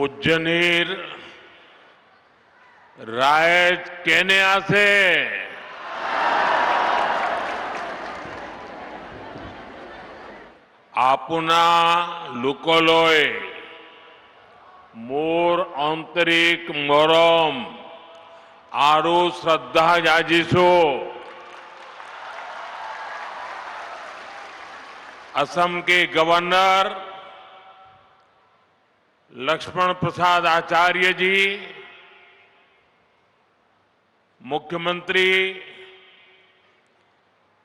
उज्जनीर रायज केन्या से आपुना लुकोलोय मोर आंतरिक मोरम आरु श्रद्धा जाजिसो असम के गवर्नर लक्ष्मण प्रसाद आचार्य जी, मुख्यमंत्री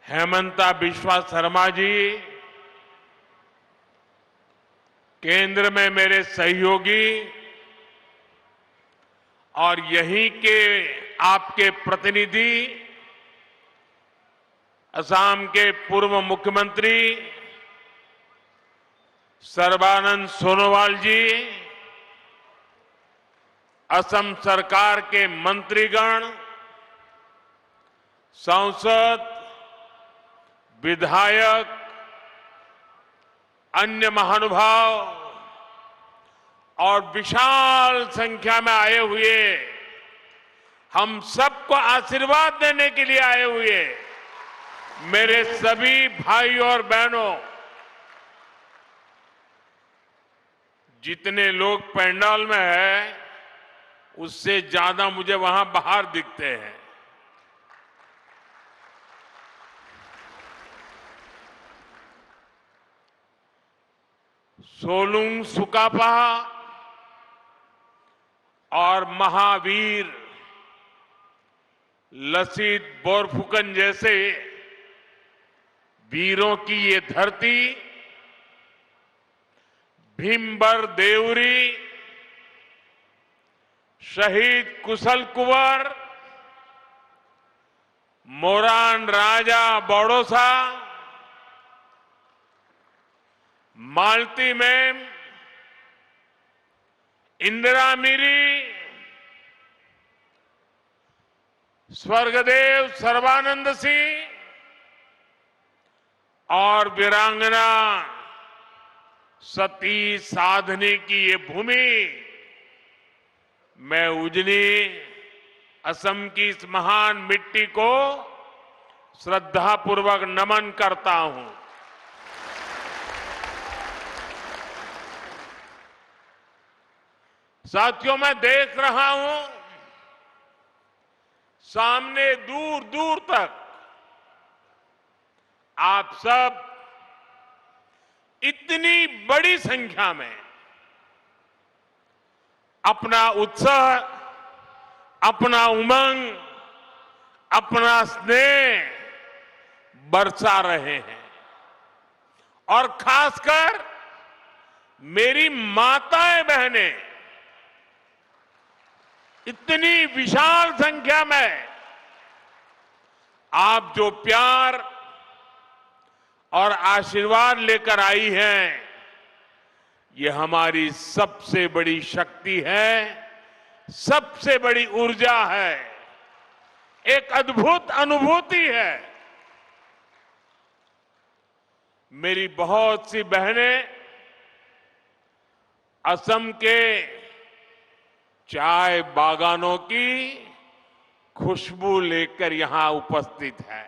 हेमंता बिस्वा शर्मा जी, केंद्र में मेरे सहयोगी और यहीं के आपके प्रतिनिधि असम के पूर्व मुख्यमंत्री सर्बानंद सोनोवाल जी, असम सरकार के मंत्रीगण, सांसद, विधायक, अन्य महानुभाव और विशाल संख्या में आए हुए हम सबको आशीर्वाद देने के लिए आए हुए मेरे सभी भाई और बहनों, जितने लोग पंडाल में हैं उससे ज्यादा मुझे वहां बाहर दिखते हैं। सोलुंग सुकापा और महावीर लसित बोरफुकन जैसे वीरों की ये धरती, भीमबर देवरी, शहीद कुशल कुंवर, मोरान राजा बड़ौसा, मालती मैम, इंदिरा मिरी, स्वर्गदेव सर्बानंद सिंह और वीरांगना सती साधनी की ये भूमि, मैं उजनी असम की इस महान मिट्टी को श्रद्धापूर्वक नमन करता हूं। साथियों, मैं देख रहा हूं सामने दूर दूर तक आप सब इतनी बड़ी संख्या में अपना उत्साह, अपना उमंग, अपना स्नेह बरसा रहे हैं और खासकर मेरी माताएं बहनें इतनी विशाल संख्या में आप जो प्यार और आशीर्वाद लेकर आई हैं, ये हमारी सबसे बड़ी शक्ति है, सबसे बड़ी ऊर्जा है, एक अद्भुत अनुभूति है। मेरी बहुत सी बहनें असम के चाय बागानों की खुशबू लेकर यहां उपस्थित है।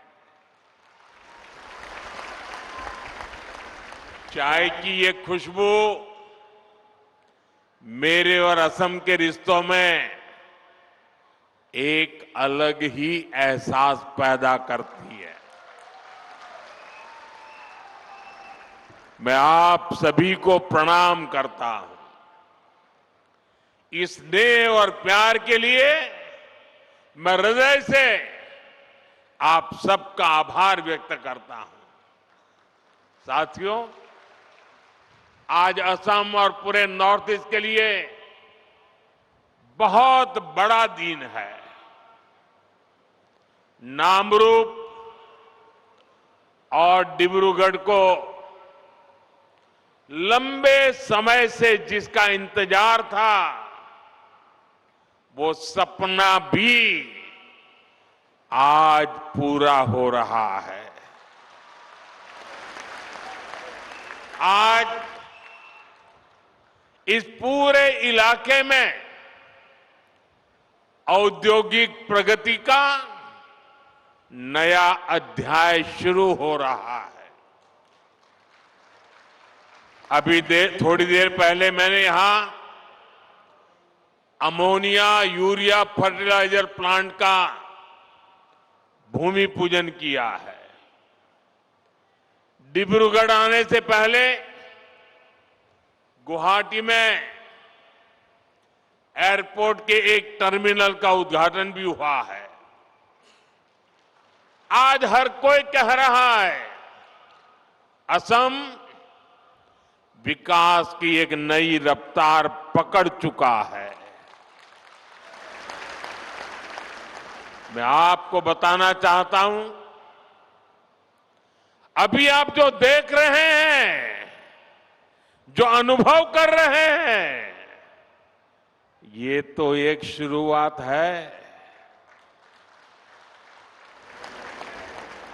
चाय की ये खुशबू मेरे और असम के रिश्तों में एक अलग ही एहसास पैदा करती है। मैं आप सभी को प्रणाम करता हूं। इस स्नेह और प्यार के लिए मैं हृदय से आप सबका आभार व्यक्त करता हूं। साथियों, आज असम और पूरे नॉर्थ ईस्ट के लिए बहुत बड़ा दिन है। नामरूप और डिब्रूगढ़ को लंबे समय से जिसका इंतजार था, वो सपना भी आज पूरा हो रहा है। आज इस पूरे इलाके में औद्योगिक प्रगति का नया अध्याय शुरू हो रहा है। अभी थोड़ी देर पहले मैंने यहां अमोनिया यूरिया फर्टिलाइजर प्लांट का भूमि पूजन किया है। डिब्रूगढ़ आने से पहले गुवाहाटी में एयरपोर्ट के एक टर्मिनल का उद्घाटन भी हुआ है। आज हर कोई कह रहा है असम विकास की एक नई रफ्तार पकड़ चुका है। मैं आपको बताना चाहता हूं, अभी आप जो देख रहे हैं, जो अनुभव कर रहे हैं, ये तो एक शुरुआत है।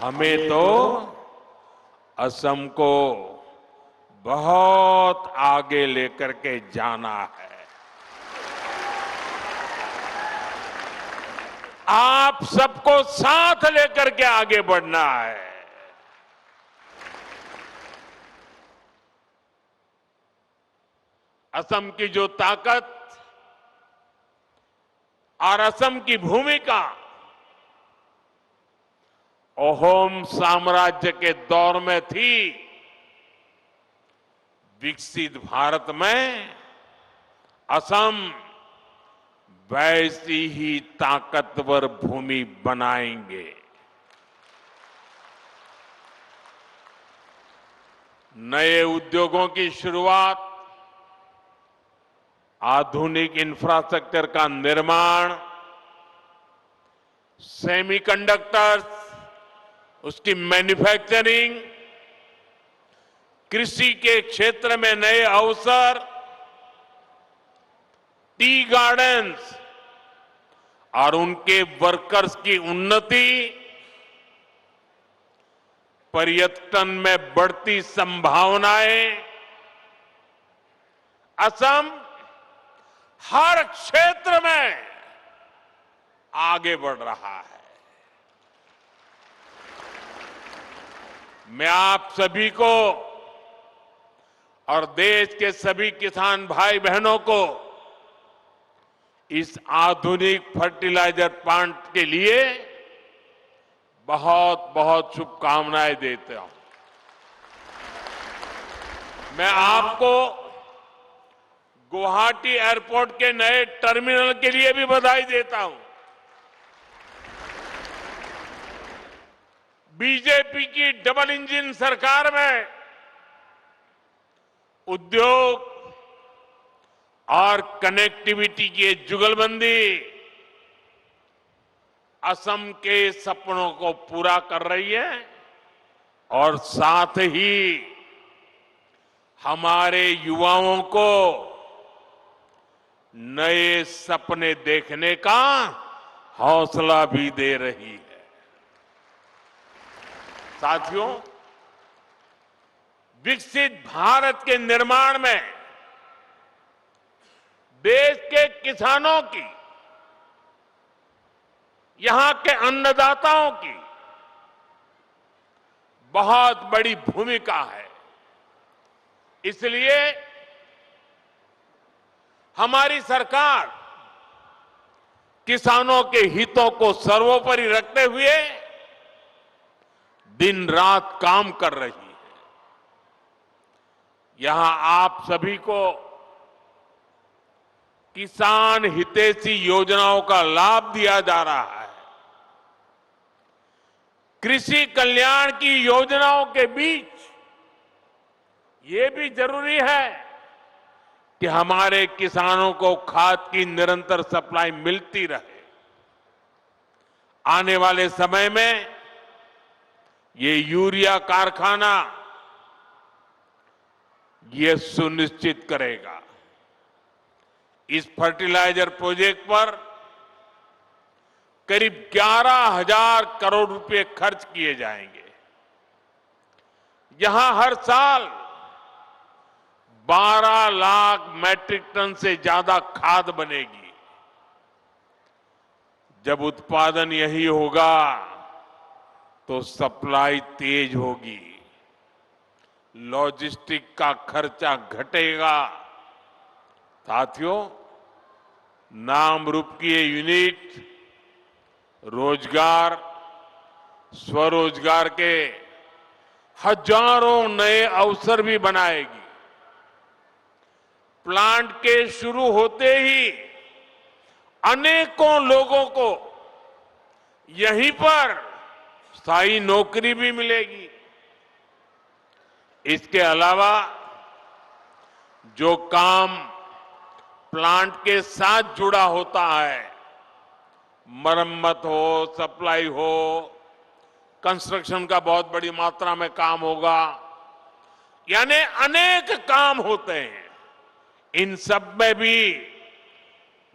हमें तो असम को बहुत आगे लेकर के जाना है। आप सबको साथ लेकर के आगे बढ़ना है। असम की जो ताकत और असम की भूमिका अहोम साम्राज्य के दौर में थी, विकसित भारत में असम वैसी ही ताकतवर भूमि बनाएंगे। नए उद्योगों की शुरुआत, आधुनिक इंफ्रास्ट्रक्चर का निर्माण, सेमीकंडक्टर्स, उसकी मैन्युफैक्चरिंग, कृषि के क्षेत्र में नए अवसर, टी गार्डन्स और उनके वर्कर्स की उन्नति, पर्यटन में बढ़ती संभावनाएं, असम हर क्षेत्र में आगे बढ़ रहा है। मैं आप सभी को और देश के सभी किसान भाई बहनों को इस आधुनिक फर्टिलाइजर प्लांट के लिए बहुत बहुत शुभकामनाएं देता हूं। मैं आपको गुवाहाटी एयरपोर्ट के नए टर्मिनल के लिए भी बधाई देता हूं। बीजेपी की डबल इंजन सरकार में उद्योग और कनेक्टिविटी की जुगलबंदी असम के सपनों को पूरा कर रही है और साथ ही हमारे युवाओं को नए सपने देखने का हौसला भी दे रही है। साथियों, विकसित भारत के निर्माण में देश के किसानों की, यहां के अन्नदाताओं की बहुत बड़ी भूमिका है। इसलिए हमारी सरकार किसानों के हितों को सर्वोपरि रखते हुए दिन रात काम कर रही है। यहां आप सभी को किसान हितैषी योजनाओं का लाभ दिया जा रहा है। कृषि कल्याण की योजनाओं के बीच ये भी जरूरी है कि हमारे किसानों को खाद की निरंतर सप्लाई मिलती रहे। आने वाले समय में ये यूरिया कारखाना ये सुनिश्चित करेगा। इस फर्टिलाइजर प्रोजेक्ट पर करीब 11,000 करोड़ रुपए खर्च किए जाएंगे। यहां हर साल 12 लाख मैट्रिक टन से ज्यादा खाद बनेगी। जब उत्पादन यही होगा तो सप्लाई तेज होगी, लॉजिस्टिक का खर्चा घटेगा। साथियों, नाम रूप की ये यूनिट रोजगार, स्वरोजगार के हजारों नए अवसर भी बनाएगी। प्लांट के शुरू होते ही अनेकों लोगों को यहीं पर स्थायी नौकरी भी मिलेगी। इसके अलावा जो काम प्लांट के साथ जुड़ा होता है, मरम्मत हो, सप्लाई हो, कंस्ट्रक्शन का बहुत बड़ी मात्रा में काम होगा, यानी अनेक काम होते हैं। इन सब में भी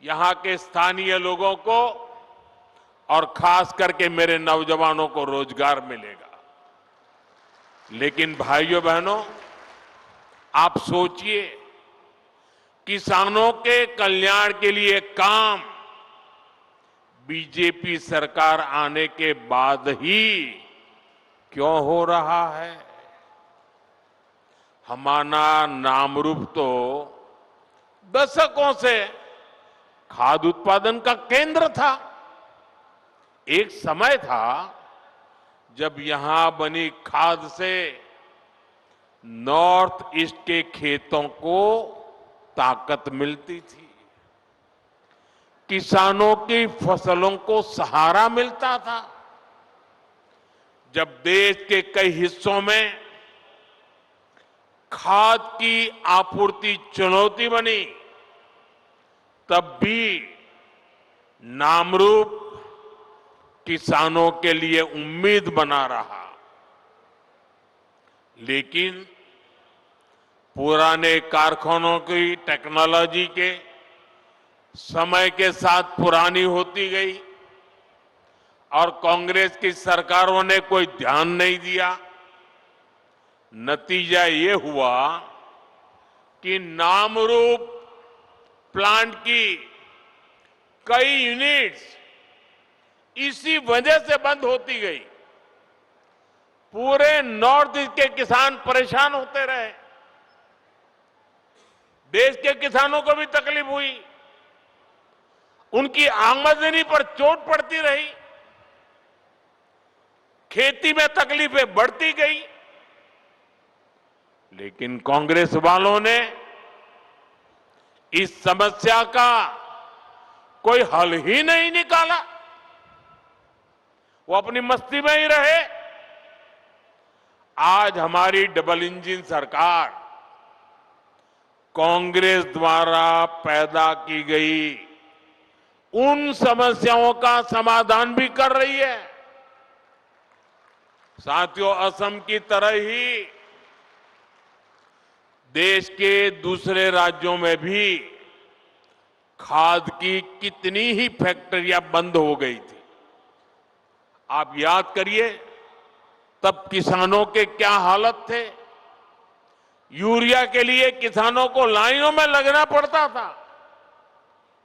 यहां के स्थानीय लोगों को और खास करके मेरे नौजवानों को रोजगार मिलेगा। लेकिन भाइयों बहनों, आप सोचिए, किसानों के कल्याण के लिए काम बीजेपी सरकार आने के बाद ही क्यों हो रहा है? हमारा नामरूप तो दशकों से खाद्य उत्पादन का केंद्र था। एक समय था जब यहां बनी खाद से नॉर्थ ईस्ट के खेतों को ताकत मिलती थी, किसानों की फसलों को सहारा मिलता था। जब देश के कई हिस्सों में खाद की आपूर्ति चुनौती बनी, तब भी नामरूप किसानों के लिए उम्मीद बना रहा। लेकिन पुराने कारखानों की टेक्नोलॉजी के समय के साथ पुरानी होती गई और कांग्रेस की सरकारों ने कोई ध्यान नहीं दिया। नतीजा ये हुआ कि नामरूप प्लांट की कई यूनिट्स इसी वजह से बंद होती गई। पूरे नॉर्थ ईस्ट के किसान परेशान होते रहे, देश के किसानों को भी तकलीफ हुई, उनकी आमदनी पर चोट पड़ती रही, खेती में तकलीफें बढ़ती गई। लेकिन कांग्रेस वालों ने इस समस्या का कोई हल ही नहीं निकाला। वो अपनी मस्ती में ही रहे। आज हमारी डबल इंजन सरकार कांग्रेस द्वारा पैदा की गई उन समस्याओं का समाधान भी कर रही है। साथियों, असम की तरह ही देश के दूसरे राज्यों में भी खाद की कितनी ही फैक्ट्रियां बंद हो गई थी। आप याद करिए, तब किसानों के क्या हालत थे। यूरिया के लिए किसानों को लाइनों में लगना पड़ता था,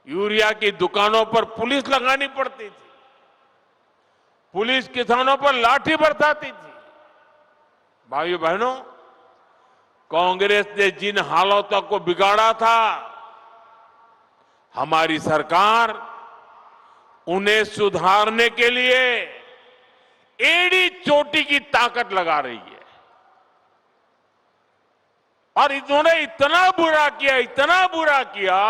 यूरिया की दुकानों पर पुलिस लगानी पड़ती थी, पुलिस किसानों पर लाठी बरसाती थी। भाइयों बहनों, कांग्रेस ने जिन हालातों को बिगाड़ा था, हमारी सरकार उन्हें सुधारने के लिए एड़ी चोटी की ताकत लगा रही है। और इन्होंने इतना बुरा किया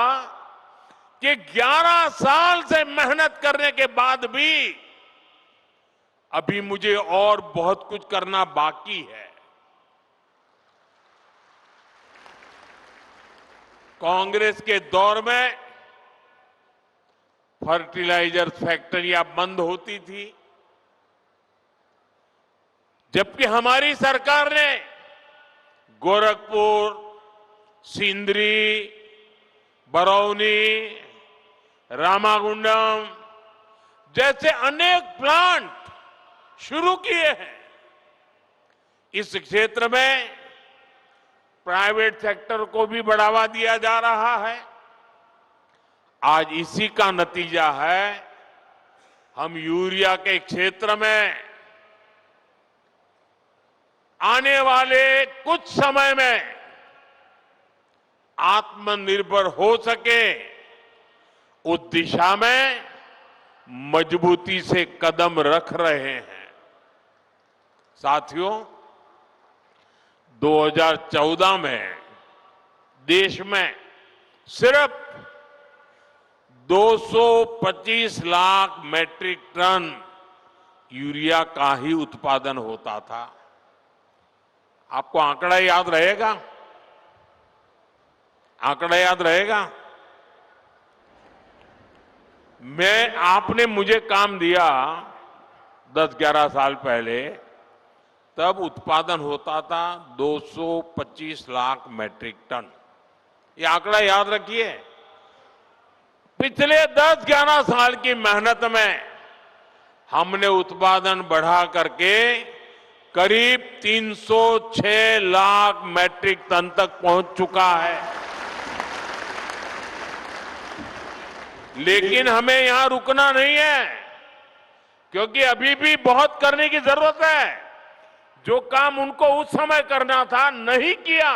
कि 11 साल से मेहनत करने के बाद भी अभी मुझे और बहुत कुछ करना बाकी है। कांग्रेस के दौर में फर्टिलाइजर फैक्ट्रियां बंद होती थी, जबकि हमारी सरकार ने गोरखपुर, सिंदरी, बरौनी, रामागुंडम जैसे अनेक प्लांट शुरू किए हैं। इस क्षेत्र में प्राइवेट सेक्टर को भी बढ़ावा दिया जा रहा है। आज इसी का नतीजा है हम यूरिया के क्षेत्र में आने वाले कुछ समय में आत्मनिर्भर हो सके, उस दिशा में मजबूती से कदम रख रहे हैं। साथियों, 2014 में देश में सिर्फ 225 लाख मैट्रिक टन यूरिया का ही उत्पादन होता था। आपको आंकड़ा याद रहेगा? आंकड़ा याद रहेगा? आपने मुझे काम दिया 10-11 साल पहले, तब उत्पादन होता था 225 लाख मैट्रिक टन। ये आंकड़ा याद रखिए। पिछले 10-11 साल की मेहनत में हमने उत्पादन बढ़ा करके करीब 306 लाख मैट्रिक टन तक पहुंच चुका है। लेकिन हमें यहां रुकना नहीं है, क्योंकि अभी भी बहुत करने की जरूरत है। जो काम उनको उस समय करना था नहीं किया,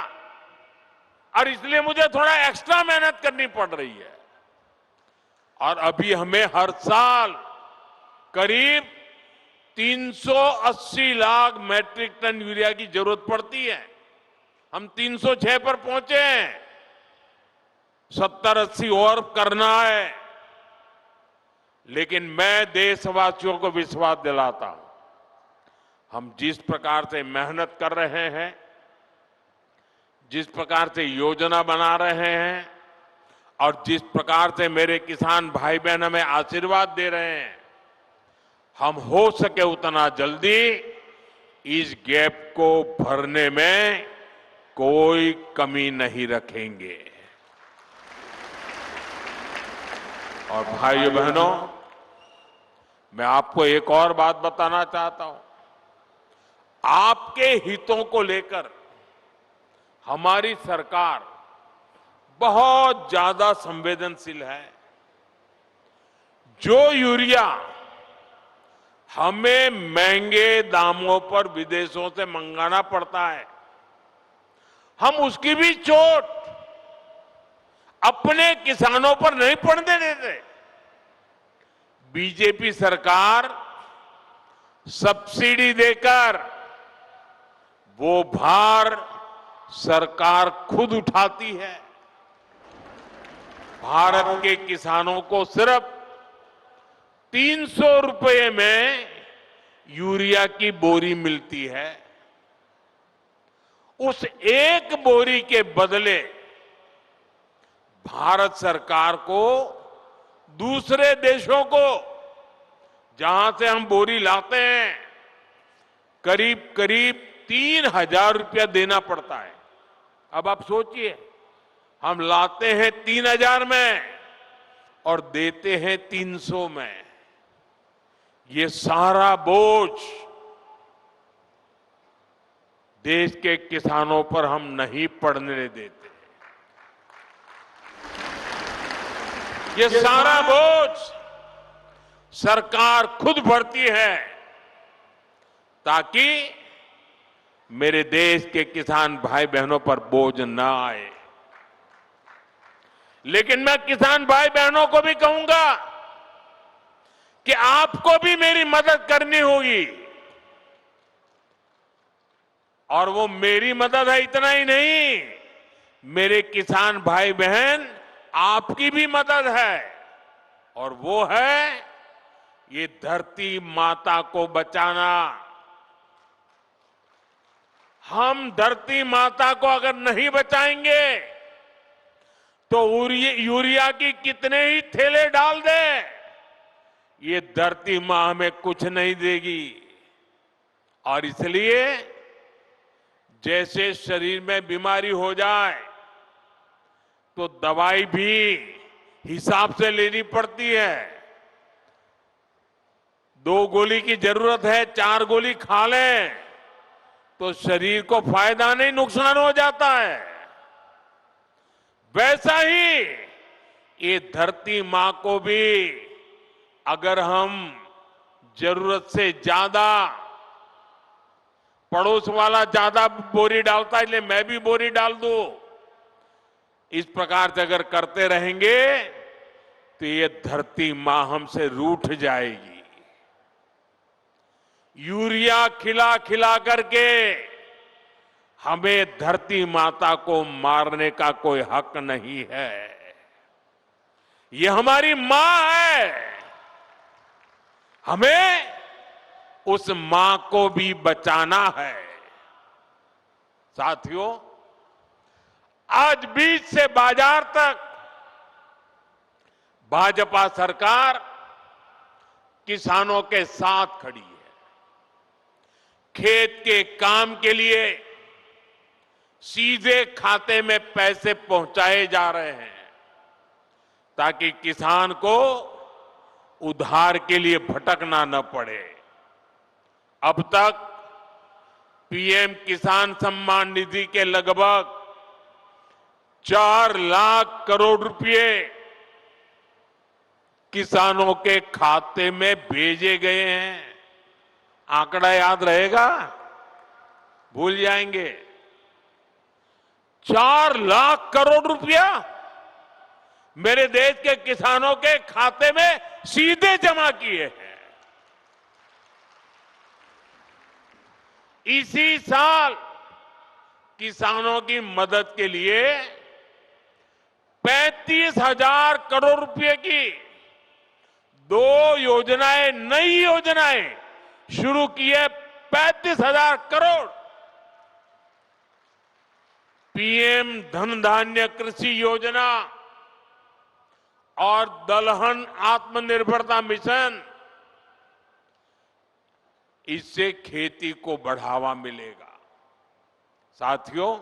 और इसलिए मुझे थोड़ा एक्स्ट्रा मेहनत करनी पड़ रही है। और अभी हमें हर साल करीब 380 लाख मैट्रिक टन यूरिया की जरूरत पड़ती है। हम 306 पर पहुंचे हैं, 70-80 और करना है। लेकिन मैं देशवासियों को विश्वास दिलाता हूं, हम जिस प्रकार से मेहनत कर रहे हैं, जिस प्रकार से योजना बना रहे हैं, और जिस प्रकार से मेरे किसान भाई बहन हमें आशीर्वाद दे रहे हैं, हम हो सके उतना जल्दी इस गैप को भरने में कोई कमी नहीं रखेंगे। और भाइयों बहनों, मैं आपको एक और बात बताना चाहता हूं। आपके हितों को लेकर हमारी सरकार बहुत ज्यादा संवेदनशील है। जो यूरिया हमें महंगे दामों पर विदेशों से मंगाना पड़ता है, हम उसकी भी चोट अपने किसानों पर नहीं पड़ने देते। बीजेपी सरकार सब्सिडी देकर वो भार सरकार खुद उठाती है। भारत के किसानों को सिर्फ 300 रुपए में यूरिया की बोरी मिलती है। उस एक बोरी के बदले भारत सरकार को दूसरे देशों को, जहां से हम बोरी लाते हैं, करीब करीब 3,000 रुपया देना पड़ता है। अब आप सोचिए, हम लाते हैं 3,000 में और देते हैं 300 में। ये सारा बोझ देश के किसानों पर हम नहीं पड़ने देते। ये सारा बोझ सरकार खुद भरती है, ताकि मेरे देश के किसान भाई बहनों पर बोझ ना आए। लेकिन मैं किसान भाई बहनों को भी कहूंगा कि आपको भी मेरी मदद करनी होगी। और वो मेरी मदद है इतना ही नहीं, मेरे किसान भाई बहन आपकी भी मदद है। और वो है ये धरती माता को बचाना। हम धरती माता को अगर नहीं बचाएंगे तो यूरिया की कितने ही थैले डाल दे, ये धरती मां हमें कुछ नहीं देगी। और इसलिए जैसे शरीर में बीमारी हो जाए तो दवाई भी हिसाब से लेनी पड़ती है। 2 गोली की जरूरत है, 4 गोली खा लें तो शरीर को फायदा नहीं नुकसान हो जाता है। वैसा ही ये धरती मां को भी अगर हम जरूरत से ज्यादा, पड़ोस वाला ज्यादा बोरी डालता है इसलिए मैं भी बोरी डाल दूं, इस प्रकार से अगर करते रहेंगे तो ये धरती मां हमसे रूठ जाएगी। यूरिया खिला खिला करके हमें धरती माता को मारने का कोई हक नहीं है। ये हमारी मां है, हमें उस मां को भी बचाना है। साथियों, आज बीज से बाजार तक भाजपा सरकार किसानों के साथ खड़ी है। खेत के काम के लिए सीधे खाते में पैसे पहुंचाए जा रहे हैं ताकि किसान को उधार के लिए भटकना न पड़े। अब तक पीएम किसान सम्मान निधि के लगभग 4 लाख करोड़ रुपए किसानों के खाते में भेजे गए हैं। आंकड़ा याद रहेगा? भूल जाएंगे? 4 लाख करोड़ रुपया मेरे देश के किसानों के खाते में सीधे जमा किए हैं। इसी साल किसानों की मदद के लिए 35,000 करोड़ रुपए की 2 योजनाएं, नई योजनाएं शुरू की है। 35,000 करोड़। पीएम धन धान्य कृषि योजना और दलहन आत्मनिर्भरता मिशन, इससे खेती को बढ़ावा मिलेगा। साथियों,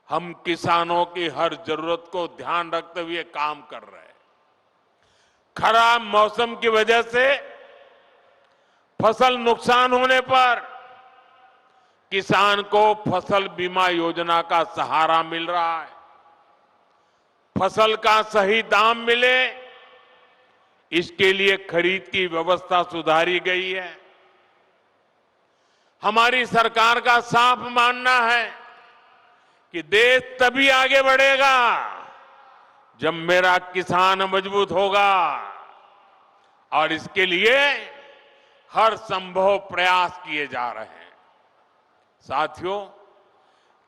हम किसानों की हर जरूरत को ध्यान रखते हुए काम कर रहे हैं। खराब मौसम की वजह से फसल नुकसान होने पर किसान को फसल बीमा योजना का सहारा मिल रहा है। फसल का सही दाम मिले, इसके लिए खरीद की व्यवस्था सुधारी गई है। हमारी सरकार का साफ मानना है कि देश तभी आगे बढ़ेगा जब मेरा किसान मजबूत होगा, और इसके लिए हर संभव प्रयास किए जा रहे हैं। साथियों,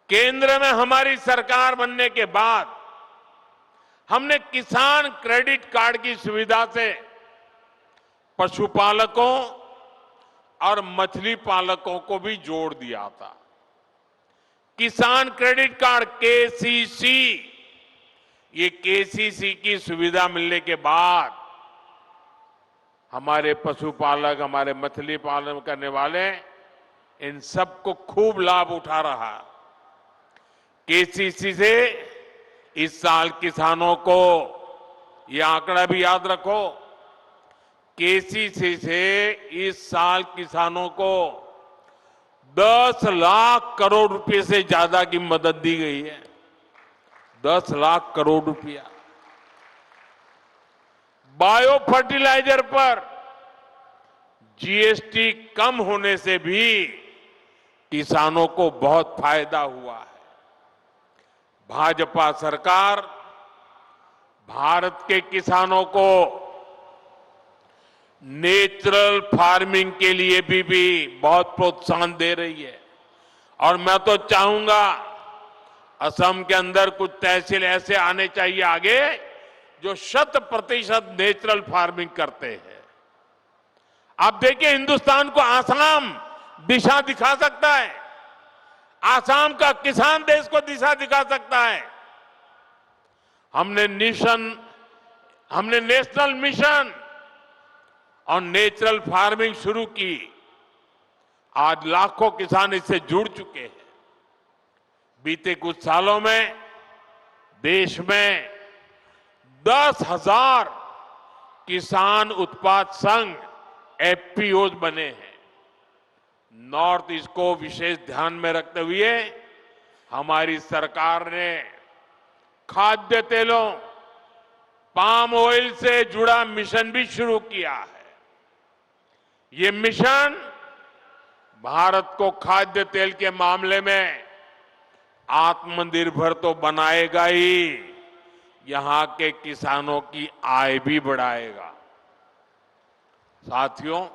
केंद्र में हमारी सरकार बनने के बाद हमने किसान क्रेडिट कार्ड की सुविधा से पशुपालकों और मछली पालकों को भी जोड़ दिया था। किसान क्रेडिट कार्ड केसीसी, ये केसीसी की सुविधा मिलने के बाद हमारे पशुपालक, हमारे मछली पालन करने वाले, इन सबको खूब लाभ उठा रहा। केसीसी से इस साल किसानों को, ये आंकड़ा भी याद रखो, केसीसी से इस साल किसानों को 10 लाख करोड़ रुपए से ज्यादा की मदद दी गई है। 10 लाख करोड़ रुपया। बायो फर्टिलाइजर पर जीएसटी कम होने से भी किसानों को बहुत फायदा हुआ है। भाजपा सरकार भारत के किसानों को नेचुरल फार्मिंग के लिए भी बहुत प्रोत्साहन दे रही है। और मैं तो चाहूंगा असम के अंदर कुछ तहसील ऐसे आने चाहिए आगे जो 100% नेचुरल फार्मिंग करते हैं। आप देखिए, हिंदुस्तान को आसाम दिशा दिखा सकता है। आसाम का किसान देश को दिशा दिखा सकता है। हमने नेशनल मिशन और नेचुरल फार्मिंग शुरू की। आज लाखों किसान इससे जुड़ चुके हैं। बीते कुछ सालों में देश में 10,000 किसान उत्पाद संघ एफपीओज बने हैं। नॉर्थ ईस्ट को विशेष ध्यान में रखते हुए हमारी सरकार ने खाद्य तेलों, पाम ऑयल से जुड़ा मिशन भी शुरू किया है। ये मिशन भारत को खाद्य तेल के मामले में आत्मनिर्भर तो बनाएगा ही, यहां के किसानों की आय भी बढ़ाएगा। साथियों,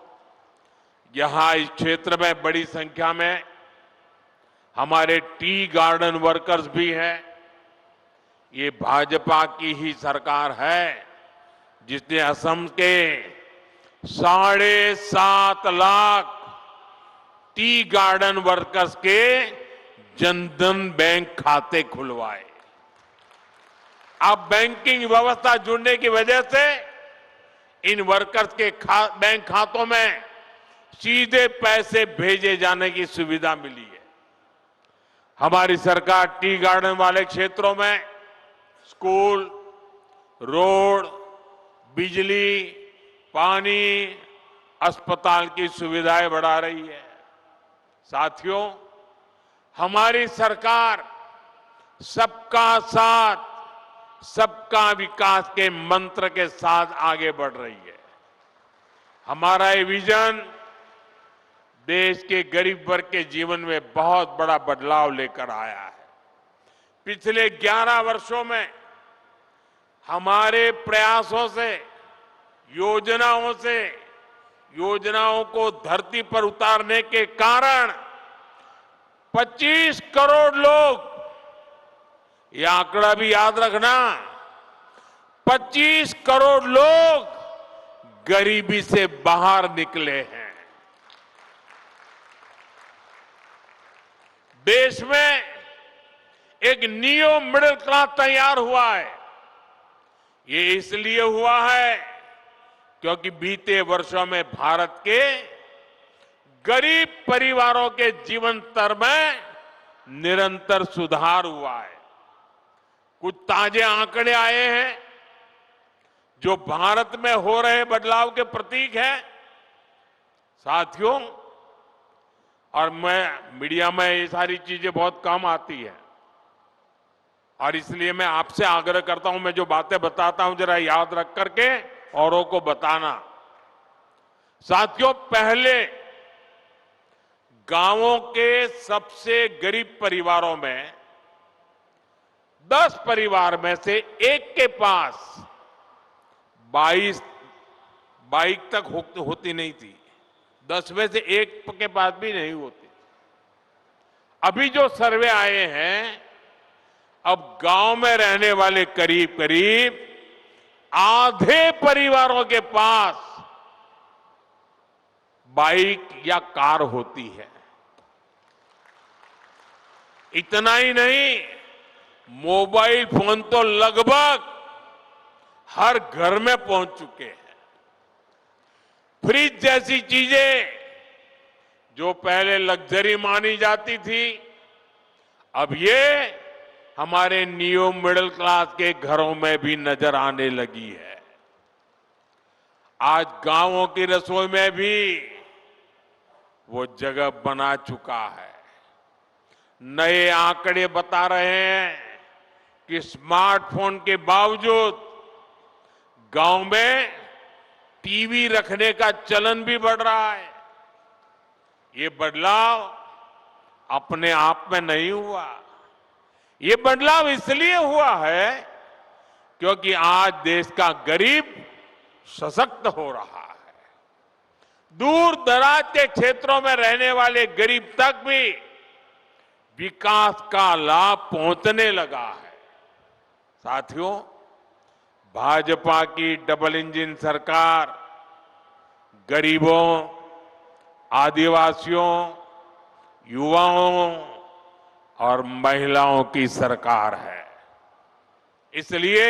यहां इस क्षेत्र में बड़ी संख्या में हमारे टी गार्डन वर्कर्स भी हैं। ये भाजपा की ही सरकार है जिसने असम के 7.5 लाख टी गार्डन वर्कर्स के जनधन बैंक खाते खुलवाए। अब बैंकिंग व्यवस्था जुड़ने की वजह से इन वर्कर्स के बैंक खातों में सीधे पैसे भेजे जाने की सुविधा मिली है। हमारी सरकार टी गार्डन वाले क्षेत्रों में स्कूल, रोड, बिजली, पानी, अस्पताल की सुविधाएं बढ़ा रही है। साथियों, हमारी सरकार सबका साथ, सबका विकास के मंत्र के साथ आगे बढ़ रही है। हमारा ये विजन देश के गरीब वर्ग के जीवन में बहुत बड़ा बदलाव लेकर आया है। पिछले 11 वर्षों में हमारे प्रयासों से, योजनाओं को धरती पर उतारने के कारण 25 करोड़ लोग, ये आंकड़ा भी याद रखना, 25 करोड़ लोग गरीबी से बाहर निकले हैं। देश में एक नियो मिडिल क्लास तैयार हुआ है। ये इसलिए हुआ है क्योंकि बीते वर्षों में भारत के गरीब परिवारों के जीवन स्तर में निरंतर सुधार हुआ है। कुछ ताजे आंकड़े आए हैं जो भारत में हो रहे बदलाव के प्रतीक हैं। साथियों, और मैं मीडिया में ये सारी चीजें बहुत कम आती है और इसलिए मैं आपसे आग्रह करता हूं, मैं जो बातें बताता हूं जरा याद रख करके औरों को बताना। साथियों, पहले गांवों के सबसे गरीब परिवारों में 10 परिवार में से एक के पास 22 बाइक तक होती नहीं थी। 10 में से एक के पास भी नहीं होती। अभी जो सर्वे आए हैं, अब गांव में रहने वाले करीब करीब आधे परिवारों के पास बाइक या कार होती है। इतना ही नहीं, मोबाइल फोन तो लगभग हर घर में पहुंच चुके हैं। फ्रिज जैसी चीजें जो पहले लग्जरी मानी जाती थी, अब ये हमारे नियो मिडिल क्लास के घरों में भी नजर आने लगी है। आज गांवों की रसोई में भी वो जगह बना चुका है। नए आंकड़े बता रहे हैं कि स्मार्टफोन के बावजूद गांव में टीवी रखने का चलन भी बढ़ रहा है। ये बदलाव अपने आप में नहीं हुआ। ये बदलाव इसलिए हुआ है क्योंकि आज देश का गरीब सशक्त हो रहा है। दूर दराज के क्षेत्रों में रहने वाले गरीब तक भी विकास का लाभ पहुंचने लगा है। साथियों, भाजपा की डबल इंजन सरकार गरीबों, आदिवासियों, युवाओं और महिलाओं की सरकार है। इसलिए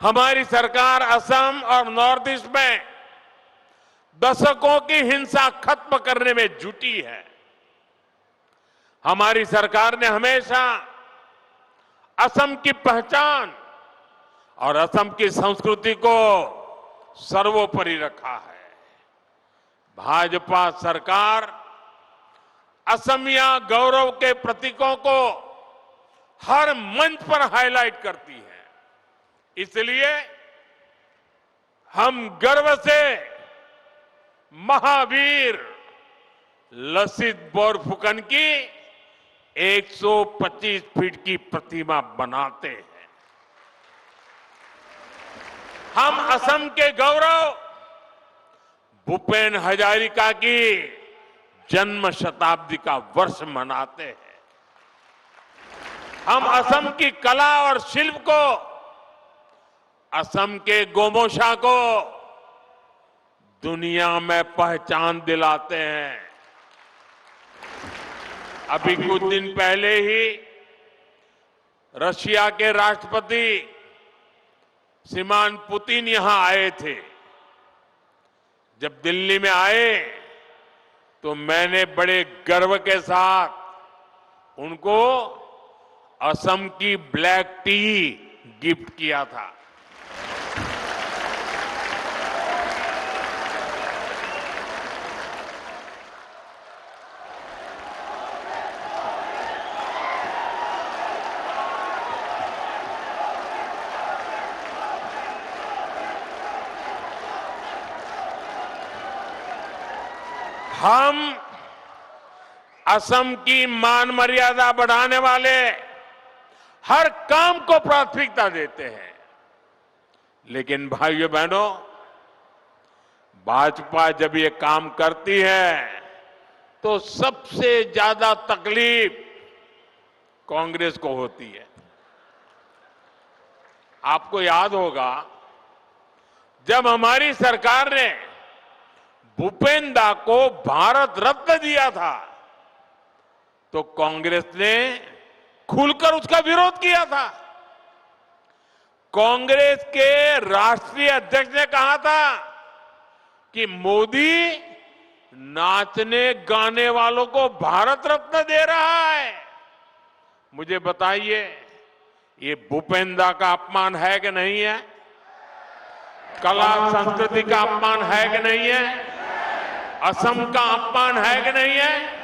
हमारी सरकार असम और नॉर्थ ईस्ट में दशकों की हिंसा खत्म करने में जुटी है। हमारी सरकार ने हमेशा असम की पहचान और असम की संस्कृति को सर्वोपरि रखा है। भाजपा सरकार असमिया गौरव के प्रतीकों को हर मंच पर हाईलाइट करती है। इसलिए हम गर्व से महावीर लसित बोरफुकन की 125 फीट की प्रतिमा बनाते हैं। हम असम के गौरव भूपेन हजारिका की जन्म शताब्दी का वर्ष मनाते हैं। हम असम की कला और शिल्प को, असम के गोमोशा को दुनिया में पहचान दिलाते हैं। अभी कुछ दिन पहले ही रशिया के राष्ट्रपति श्रीमान पुतिन यहां आए थे। जब दिल्ली में आए तो मैंने बड़े गर्व के साथ उनको असम की ब्लैक टी गिफ्ट किया था। हम असम की मान मर्यादा बढ़ाने वाले हर काम को प्राथमिकता देते हैं। लेकिन भाइयों बहनों, भाजपा जब ये काम करती है तो सबसे ज्यादा तकलीफ कांग्रेस को होती है। आपको याद होगा जब हमारी सरकार ने भूपेन दा को भारत रत्न दिया था तो कांग्रेस ने खुलकर उसका विरोध किया था। कांग्रेस के राष्ट्रीय अध्यक्ष ने कहा था कि मोदी नाचने गाने वालों को भारत रत्न दे रहा है। मुझे बताइए, ये भूपेन दा का अपमान है कि नहीं है? कला संस्कृति का अपमान है कि नहीं है? असम का अपमान है कि नहीं है?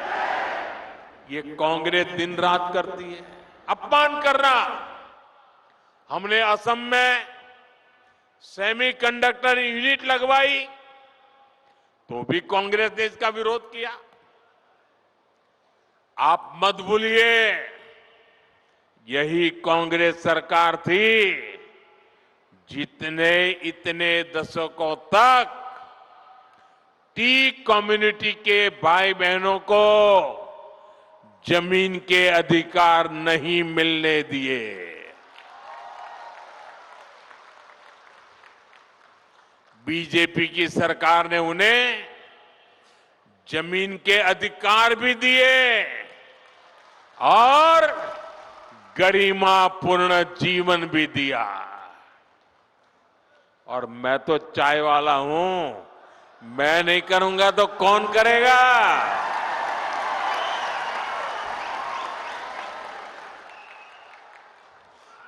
ये कांग्रेस दिन रात करती है अपमान करना। हमने असम में सेमीकंडक्टर यूनिट लगवाई तो भी कांग्रेस ने इसका विरोध किया। आप मत भूलिए, यही कांग्रेस सरकार थी जितने इतने दशकों तक टी कम्युनिटी के भाई बहनों को जमीन के अधिकार नहीं मिलने दिए। बीजेपी की सरकार ने उन्हें जमीन के अधिकार भी दिए और गरिमापूर्ण जीवन भी दिया। और मैं तो चाय वाला हूं, मैं नहीं करूंगा तो कौन करेगा?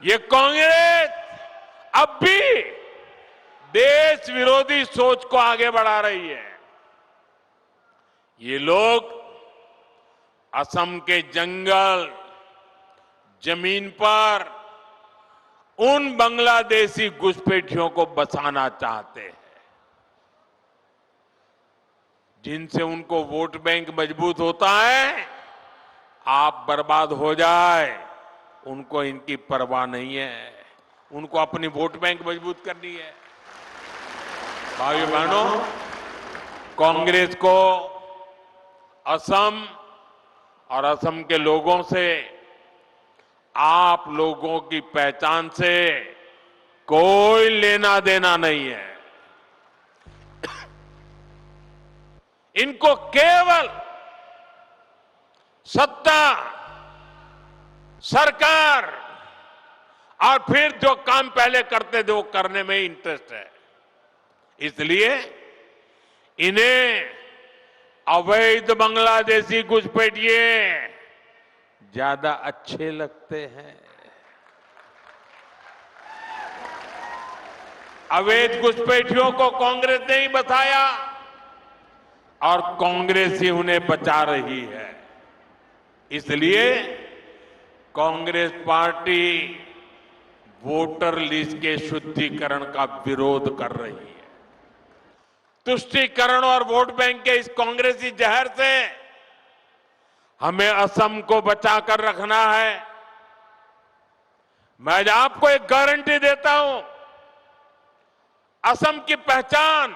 ये कांग्रेस अब भी देश विरोधी सोच को आगे बढ़ा रही है। ये लोग असम के जंगल, जमीन पर उन बांग्लादेशी घुसपैठियों को बसाना चाहते हैं जिनसे उनको वोट बैंक मजबूत होता है। आप बर्बाद हो जाए उनको इनकी परवाह नहीं है, उनको अपनी वोट बैंक मजबूत करनी है। भाइयों बहनों, कांग्रेस को असम और असम के लोगों से, आप लोगों की पहचान से कोई लेना देना नहीं है। इनको केवल सत्ता, सरकार और फिर जो काम पहले करते थे वो करने में इंटरेस्ट है। इसलिए इन्हें अवैध बांग्लादेशी घुसपैठिए ज्यादा अच्छे लगते हैं। अवैध घुसपैठियों को कांग्रेस ने ही बचाया और कांग्रेस ही उन्हें बचा रही है। इसलिए कांग्रेस पार्टी वोटर लिस्ट के शुद्धिकरण का विरोध कर रही है। तुष्टीकरण और वोट बैंक के इस कांग्रेसी जहर से हमें असम को बचाकर रखना है। मैं आज आपको एक गारंटी देता हूं, असम की पहचान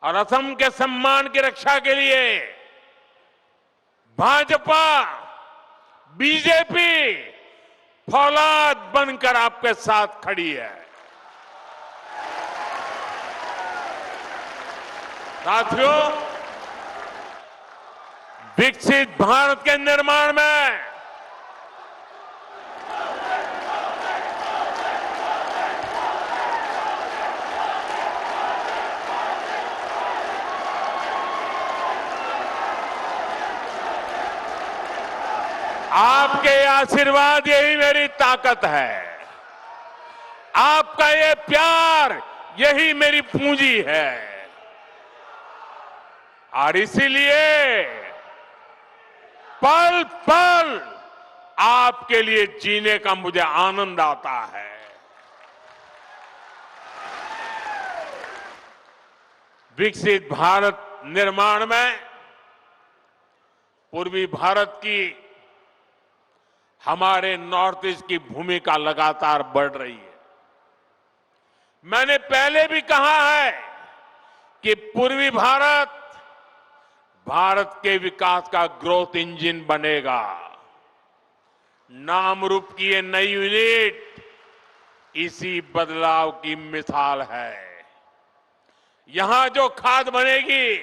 और असम के सम्मान की रक्षा के लिए भाजपा, बीजेपी फौलाद बनकर आपके साथ खड़ी है। साथियों, विकसित भारत के निर्माण में आपके आशीर्वाद यही मेरी ताकत है। आपका ये प्यार यही मेरी पूंजी है। और इसीलिए पल पल आपके लिए जीने का मुझे आनंद आता है। विकसित भारत निर्माण में पूर्वी भारत की हमारे नॉर्थ ईस्ट की भूमिका लगातार बढ़ रही है। मैंने पहले भी कहा है कि पूर्वी भारत भारत के विकास का ग्रोथ इंजन बनेगा। नाम रूप की ये नई यूनिट इसी बदलाव की मिसाल है। यहां जो खाद बनेगी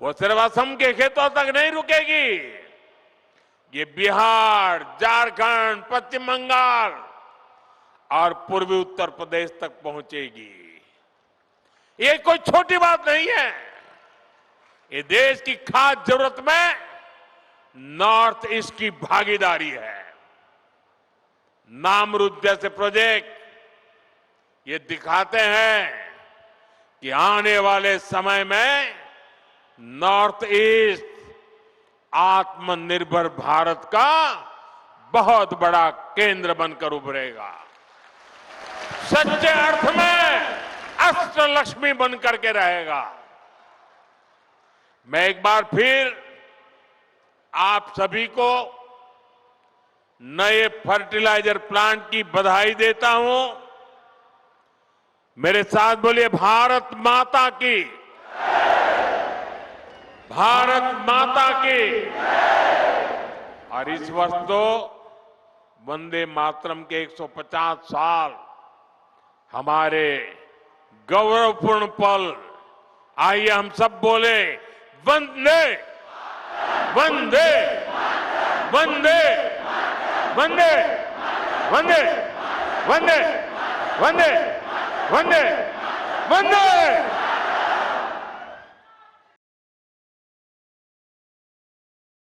वो सिर्फ असम के खेतों तक नहीं रुकेगी, ये बिहार, झारखंड, पश्चिम बंगाल और पूर्वी उत्तर प्रदेश तक पहुंचेगी। ये कोई छोटी बात नहीं है। ये देश की खास जरूरत में नॉर्थ ईस्ट की भागीदारी है। नामरूप जैसे प्रोजेक्ट ये दिखाते हैं कि आने वाले समय में नॉर्थ ईस्ट आत्मनिर्भर भारत का बहुत बड़ा केंद्र बनकर उभरेगा। सच्चे अर्थ में अष्टलक्ष्मी बनकर के रहेगा। मैं एक बार फिर आप सभी को नए फर्टिलाइजर प्लांट की बधाई देता हूं। मेरे साथ बोलिए, भारत माता की, भारत माता की। और इस वर्ष तो वंदे मातरम के 150 साल हमारे गौरवपूर्ण पल। आइए हम सब बोले, वंदे वंदे वंदे वंदे वंदे वंदे वंदे वंदे वंदे